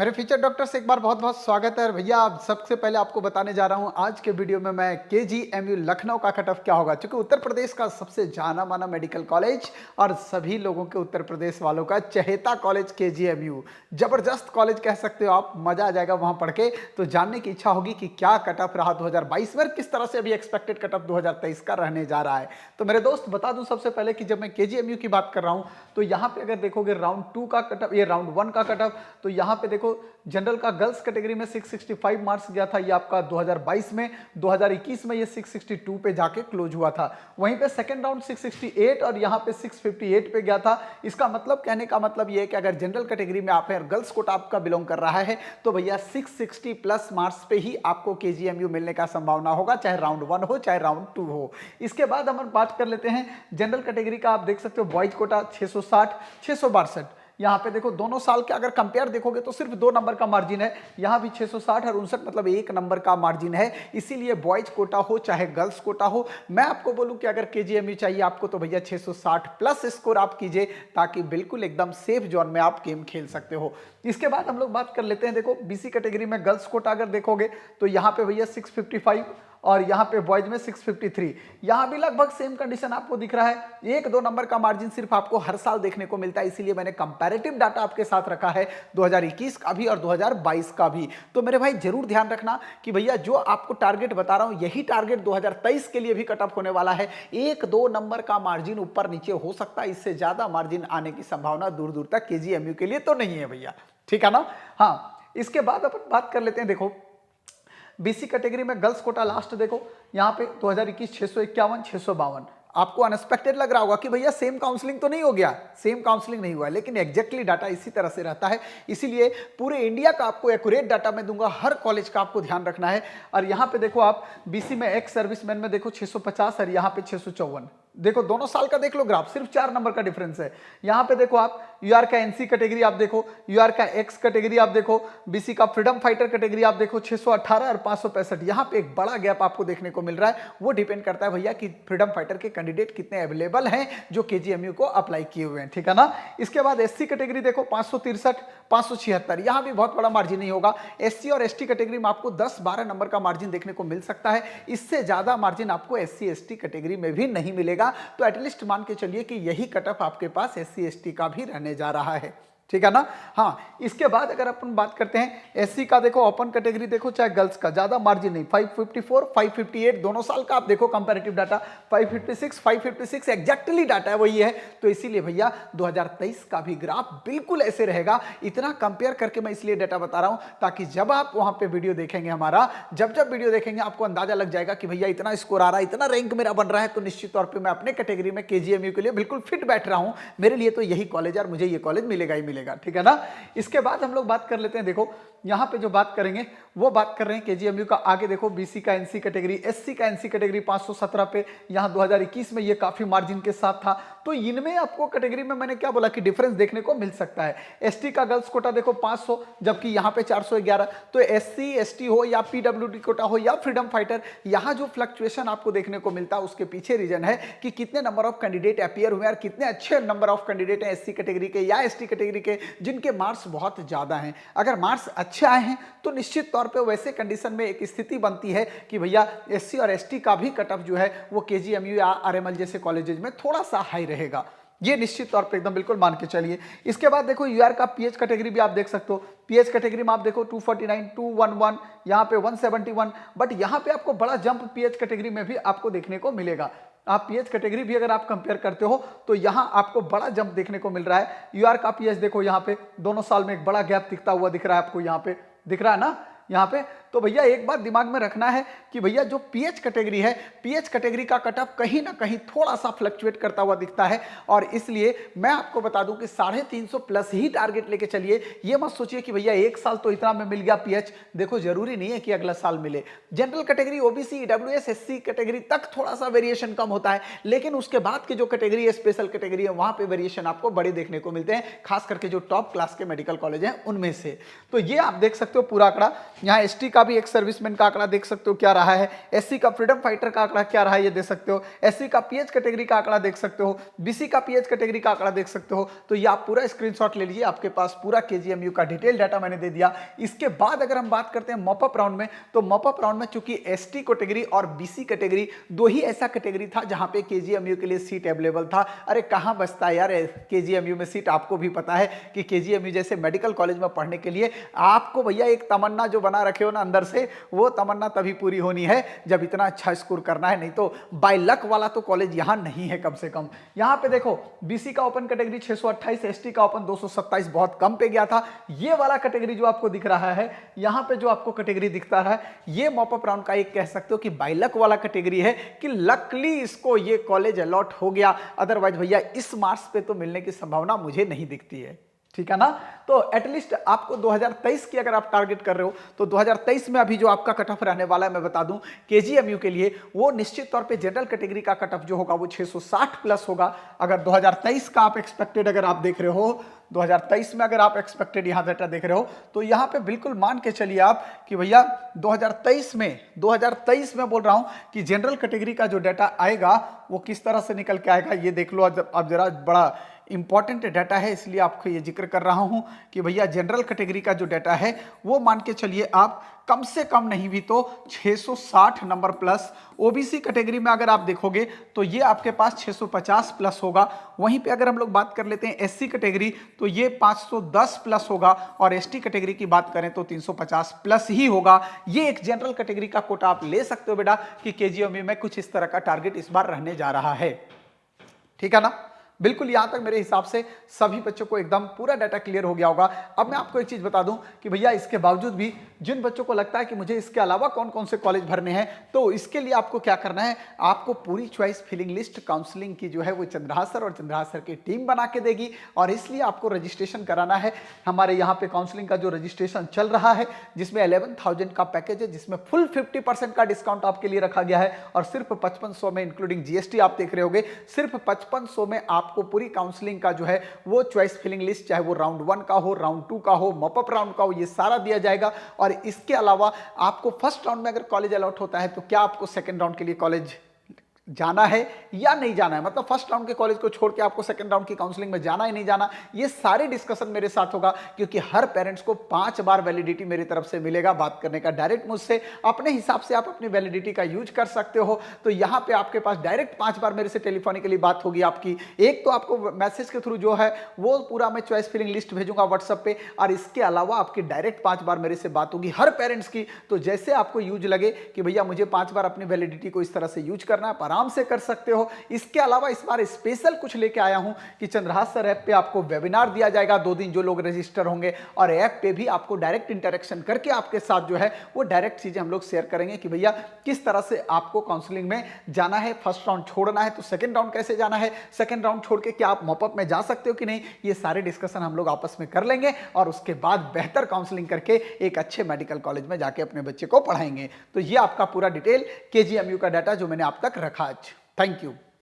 मेरे feature doctor से एक बार बहुत बहुत स्वागत है। और भैया आप सबसे पहले आपको बताने जा रहा हूं आज के वीडियो में मैं केजीएमयू लखनऊ का कट ऑफ क्या होगा, क्योंकि उत्तर प्रदेश का सबसे जाना माना मेडिकल कॉलेज और सभी लोगों के उत्तर प्रदेश वालों का चहेता कॉलेज केजीएमयू। जबरदस्त कॉलेज कह सकते हो आप, मजा आ जाएगा वहां पढ़ के। तो जानने की इच्छा होगी कि क्या कट ऑफ रहा 2022 में, किस तरह से अभी एक्सपेक्टेड कट ऑफ 2023 का रहने जा रहा है। तो मेरे दोस्त बता दूं सबसे पहले कि जब मैं केजीएमयू की बात कर रहा हूं तो यहाँ पे अगर देखोगे राउंड 2 का कट ऑफ, ये राउंड 1 का कट ऑफ, तो यहाँ पे देखो जनरल का गर्ल्स कैटेगरी में 665 मार्क्स गया था ये आपका 2022 में। 2021 में ये 662 पे जाके क्लोज हुआ था। वहीं पे सेकंड राउंड 668 और यहाँ पे 658 पे गया था। इसका मतलब, कहने का मतलब ये है कि अगर जनरल कैटेगरी में आप हैं और गर्ल्स कोटा आपका बिलोंग कर रहा है तो भैया 660 प्लस मार्क्स पे ही आपको केजीएमयू मिलने का संभावना होगा, चाहे राउंड 1 हो चाहे राउंड 2 हो। इसके बाद हम बात कर लेते हैं जनरल कैटेगरी का। आप देख सकते हो बॉयज कोटा 660, 662। यहाँ पे देखो दोनों साल के अगर कंपेयर देखोगे तो सिर्फ 2 नंबर का मार्जिन है। यहाँ भी 660 और 59, मतलब 1 नंबर का मार्जिन है। इसीलिए बॉयज कोटा हो चाहे गर्ल्स कोटा हो, मैं आपको बोलूं कि अगर केजीएमयू चाहिए आपको तो भैया 660 प्लस स्कोर आप कीजिए, ताकि बिल्कुल एकदम सेफ जोन में आप गेम खेल सकते हो। इसके बाद हम लोग बात कर लेते हैं, देखो बीसी कैटेगरी में गर्ल्स कोटा अगर देखोगे तो यहाँ पे भैया 655 और यहाँ पे बॉयज में 653। यहाँ भी लगभग सेम कंडीशन आपको दिख रहा है। 1-2 नंबर का मार्जिन सिर्फ आपको हर साल देखने को मिलता है। इसीलिए मैंने कंपैरेटिव डाटा आपके साथ रखा है 2021 का भी और 2022 का भी। तो मेरे भाई जरूर ध्यान रखना कि भैया जो आपको टारगेट बता रहा हूं यही टारगेट 2023 के लिए भी कट ऑफ होने वाला है। 1-2 नंबर का मार्जिन ऊपर नीचे हो सकता है, इससे ज्यादा मार्जिन आने की संभावना दूर दूर तक केजीएमयू के लिए तो नहीं है भैया, ठीक है ना। हाँ, इसके बाद अपन बात कर लेते हैं, देखो बीसी कैटेगरी में गर्ल्स कोटा लास्ट देखो यहाँ पे 2021 651, 652। आपको अनएक्सपेक्टेड लग रहा होगा कि भैया सेम काउंसलिंग तो नहीं हो गया, सेम काउंसलिंग नहीं हुआ, लेकिन एग्जैक्टली डाटा इसी तरह से रहता है। इसीलिए पूरे इंडिया का आपको एक्यूरेट डाटा मैं दूंगा, हर कॉलेज का आपको ध्यान रखना है। और यहाँ पे देखो आप बीसी में एक्स सर्विसमैन में देखो 650 और यहाँ पे 654। देखो दोनों साल का देख लो ग्राफ, सिर्फ 4 नंबर का डिफरेंस है। यहाँ पे देखो आप यूआर का एनसी कैटेगरी आप देखो, यूआर का एक्स कैटेगरी आप देखो, बीसी का फ्रीडम फाइटर कैटेगरी आप देखो 618 और 565। यहाँ पे एक बड़ा गैप आपको देखने को मिल रहा है। वो डिपेंड करता है भैया कि फ्रीडम फाइटर के कैंडिडेट कितने अवेलेबल हैं जो केजीएमयू को अप्लाई किए हुए हैं, ठीक है ना। इसके बाद एससी कैटेगरी देखो 563, 576। यहाँ भी बहुत बड़ा मार्जिन नहीं होगा। एससी और एसटी कैटेगरी में आपको 10-12 नंबर का मार्जिन देखने को मिल सकता है। इससे ज्यादा मार्जिन आपको एससी एसटी कैटेगरी में भी नहीं मिलेगा। तो एटलीस्ट मान के चलिए कि यही कट ऑफ आपके पास एससी एसटी का भी रहने जा रहा है, ठीक है ना। हाँ, इसके बाद अगर अपन बात करते हैं एससी का, देखो ओपन कैटेगरी देखो चाहे गर्ल्स का, ज्यादा मार्जिन नहीं, 554, 558 दोनों साल का आप देखो कंपैरेटिव डाटा, 556, 556 एग्जैक्टली डाटा है वही है। तो इसीलिए भैया 2023 का भी ग्राफ बिल्कुल ऐसे रहेगा। इतना कंपेयर करके मैं इसलिए डाटा बता रहा हूं ताकि जब आप वहां पे वीडियो देखेंगे हमारा, जब वीडियो देखेंगे आपको अंदाजा लग जाएगा कि भैया इतना स्कोर आ रहा है, इतना रैंक मेरा बन रहा है, तो निश्चित तौर पर मैं अपने कैटेगरी में केजीएमयू के लिए बिल्कुल फिट बैठ रहा हूं। मेरे लिए तो यही कॉलेज और मुझे ये कॉलेज मिलेगा ही मिलेगा, ठीक है ना। इसके बाद हम लोग बात कर लेते हैं, देखो यहां पे जो बात करेंगे वो बात कर रहे हैं केजीएमयू का। आगे देखो बीसी का एनसी कैटेगरी, एससी का एनसी कैटेगरी 517 पे, यहां 2021 में ये काफी मार्जिन के साथ था। तो इनमें आपको कैटेगरी में मैंने क्या बोला कि डिफरेंस देखने को मिल सकता है। एसटी का गर्ल्स कोटा देखो 500, जबकि यहां पे 411। तो एससी एसटी हो या पीडब्ल्यूडी कोटा हो या फ्रीडम फाइटर, यहां जो फ्लक्चुएशन आपको देखने को मिलता है उसके पीछे रीजन है कि कितने नंबर ऑफ कैंडिडेट अपीयर हुए और कितने अच्छे नंबर ऑफ कैंडिडेट हैं एससी कैटेगरी के या एसटी कैटेगरी के जिनके मार्क्स बहुत ज्यादा हैं। अगर मार्क्स अच्छे आए हैं तो निश्चित तौर पे वैसे कंडीशन में एक स्थिति बनती है कि भैया एससी और एसटी का भी कट ऑफ जो है वो केजीएमयू या आरएमएल जैसे कॉलेजेस में थोड़ा सा हाई रहेगा। ये निश्चित तौर पे एकदम बिल्कुल मान के चलिए। इसके बाद देखो यूआर का पीएच कैटेगरी भी आप देख सकते हो। पीएच कैटेगरी में आप देखो 249, 211, यहाँ पे 171। बट यहाँ पे आपको बड़ा जंप पीएच कैटेगरी में भी आपको देखने को मिलेगा। आप पीएच कैटेगरी भी अगर आप कंपेयर करते हो तो यहां आपको बड़ा जंप देखने को मिल रहा है। यूआर का पीएच देखो यहाँ पे दोनों साल में एक बड़ा गैप दिखता हुआ दिख रहा है आपको, यहाँ पे दिख रहा है ना यहाँ पे। तो भैया एक बात दिमाग में रखना है कि भैया जो पीएच कैटेगरी है, पीएच कैटेगरी का कट ऑफ कहीं ना कहीं थोड़ा सा फ्लक्चुएट करता हुआ दिखता है। और इसलिए मैं आपको बता दूं कि 350 प्लस ही टारगेट लेके चलिए। ये मत सोचिए कि भैया एक साल तो इतना में मिल गया पीएच, देखो जरूरी नहीं है कि अगला साल मिले। General category, OBC, EWS, SC category तक थोड़ा सा वेरिएशन कम होता है, लेकिन उसके बाद की जो कैटेगरी है, स्पेशल कैटेगरी है, वहां पे वेरिएशन आपको बड़े देखने को मिलते हैं, खास करके जो टॉप क्लास के मेडिकल कॉलेज हैं उनमें से। तो ये आप देख सकते हो पूरा आंकड़ा। यहाँ एसटी का का भी एक सर्विसमैन का आंकड़ा देख सकते हो क्या रहा है, एससी का फ्रीडम फाइटर का आंकड़ा क्या रहा है ये देख सकते हो, एससी का पीएच कैटेगरी का आंकड़ा देख सकते हो, बीसी का पीएच कैटेगरी का आंकड़ा देख सकते हो। तो ये आप पूरा स्क्रीनशॉट ले लीजिए, आपके पास पूरा केजीएमयू का डिटेल डाटा मैंने दे दिया। इसके बाद अगर हम बात करते हैं मॉपअप राउंड में, तो मॉपअप राउंड में चूंकि एसटी कैटेगरी और बीसी कैटेगरी दो ही ऐसा कैटेगरी था जहां पे केजीएमयू के लिए सीट अवेलेबल था। अरे कहां बचता है यार केजीएमयू में सीट, आपको भी पता है कि केजीएमयू जैसे मेडिकल कॉलेज में पढ़ने के लिए आपको भैया एक तमन्ना जो बना रखे हो ना अंदर से, वो तमन्ना तभी पूरी होनी है जब इतना अच्छा स्कोर करना है, नहीं तो बाय लक वाला तो कॉलेज यहां नहीं है कम से कम। यहां पे देखो बीसी का ओपन कैटेगरी 628, एसटी का ओपन 227 बहुत कम पे गया था। ये वाला कैटेगरी जो आपको दिख रहा है, यहां पे जो आपको कैटेगरी दिखता है, ये मॉपअप राउंड का एक कह सकते हो कि बाय लक वाला कैटेगरी है कि लकली इसको ये कॉलेज अलॉट हो गया, अदरवाइज भैया इस मार्क्स पे तो मिलने की संभावना मुझे नहीं दिखती है। ठीक है ना। तो एटलीस्ट आपको 2023 की अगर आप टारगेट कर रहे हो तो 2023 में अभी जो आपका कट ऑफ रहने वाला है, मैं बता दूं केजीएमयू के लिए, वो निश्चित तौर पे जनरल कैटेगरी का कट ऑफ जो होगा वो 660 प्लस होगा। अगर 2023 का आप एक्सपेक्टेड अगर आप देख रहे हो, 2023 में अगर आप एक्सपेक्टेड यहां डाटा देख रहे हो, तो यहां पे बिल्कुल मान के चलिए आप कि भैया 2023 में बोल रहा हूं कि जनरल कैटेगरी का जो डाटा आएगा वो किस तरह से निकल के आएगा ये देख लो। अब जरा बड़ा इंपॉर्टेंट डाटा है इसलिए आपको ये जिक्र कर रहा हूं कि भैया जनरल कैटेगरी का जो डाटा है वो मान के चलिए आप कम से कम नहीं भी तो 660 नंबर प्लस। ओबीसी कैटेगरी में अगर आप देखोगे तो ये आपके पास 650 प्लस होगा। वहीं पे अगर हम लोग बात कर लेते हैं एससी कैटेगरी तो ये 510 प्लस होगा, और एसटी कैटेगरी की बात करें तो 350 प्लस ही होगा। ये एक जनरल कैटेगरी का कोटा आप ले सकते हो बेटा कि केजीएमयू में कुछ इस तरह का टारगेट इस बार रहने जा रहा है। ठीक है ना। बिल्कुल यहां तक मेरे हिसाब से सभी बच्चों को एकदम पूरा डाटा क्लियर हो गया होगा। अब मैं आपको एक चीज बता दूं कि भैया इसके बावजूद भी जिन बच्चों को लगता है कि मुझे इसके अलावा कौन कौन से कॉलेज भरने हैं, तो इसके लिए आपको क्या करना है, आपको पूरी चॉइस फिलिंग लिस्ट काउंसलिंग की जो है वो चंद्रहास सर और चंद्रहास सर की टीम बना के देगी, और इसलिए आपको रजिस्ट्रेशन कराना है। हमारे यहाँ पे काउंसलिंग का जो रजिस्ट्रेशन चल रहा है जिसमें 11,000 का पैकेज है, जिसमें फुल 50% का डिस्काउंट आपके लिए रखा गया है, और सिर्फ 5500 में इंक्लूडिंग जीएसटी आप देख रहे होगे, सिर्फ 5500 में आपको पूरी काउंसलिंग का जो है वो चॉइस फिलिंग लिस्ट, चाहे वो राउंड 1 का हो, राउंड 2 का हो, मॉपअप राउंड का हो, ये सारा दिया जाएगा। और इसके अलावा आपको फर्स्ट राउंड में अगर कॉलेज अलॉट होता है तो क्या आपको सेकंड राउंड के लिए कॉलेज जाना है या नहीं जाना है, मतलब फर्स्ट राउंड के कॉलेज को छोड़ के आपको सेकंड राउंड की काउंसलिंग में जाना ही नहीं जाना, ये सारे डिस्कशन मेरे साथ होगा, क्योंकि हर पेरेंट्स को 5 बार वैलिडिटी मेरी तरफ से मिलेगा बात करने का डायरेक्ट मुझसे। अपने हिसाब से आप अपनी वैलिडिटी का यूज कर सकते हो। तो यहां पे आपके पास डायरेक्ट 5 बार मेरे से टेलीफोनिकली बात होगी आपकी। एक तो आपको मैसेज के थ्रू जो है वो पूरा मैं चॉइस फिलिंग लिस्ट भेजूंगा व्हाट्सएप पे, और इसके अलावा आपकी डायरेक्ट 5 बार मेरे से बात होगी हर पेरेंट्स की। तो जैसे आपको यूज लगे कि भैया मुझे 5 बार अपनी वैलिडिटी को इस तरह से यूज करना है, आप आराम से कर सकते हो। इसके अलावा इस बार स्पेशल कुछ लेके आया हूं कि चंद्रहास सर ऐप पे आपको वेबिनार दिया जाएगा 2 दिन, जो लोग रजिस्टर होंगे, और ऐप पे भी आपको डायरेक्ट इंटरेक्शन करके आपके साथ जो है वो डायरेक्ट चीजें हम लोग शेयर करेंगे कि भैया किस तरह से आपको काउंसलिंग में जाना है। फर्स्ट राउंड छोड़ना है तो सेकंड राउंड कैसे जाना है, सेकंड राउंड छोड़ के क्या आप मॉपअप में जा सकते हो कि नहीं, ये सारे डिस्कशन हम लोग आपस में कर लेंगे, और उसके बाद बेहतर काउंसलिंग करके एक अच्छे मेडिकल कॉलेज में जाके अपने बच्चे को पढ़ाएंगे। तो ये आपका पूरा डिटेल केजीएमयू का डाटा जो मैंने आप तक रखा आज। Thank you.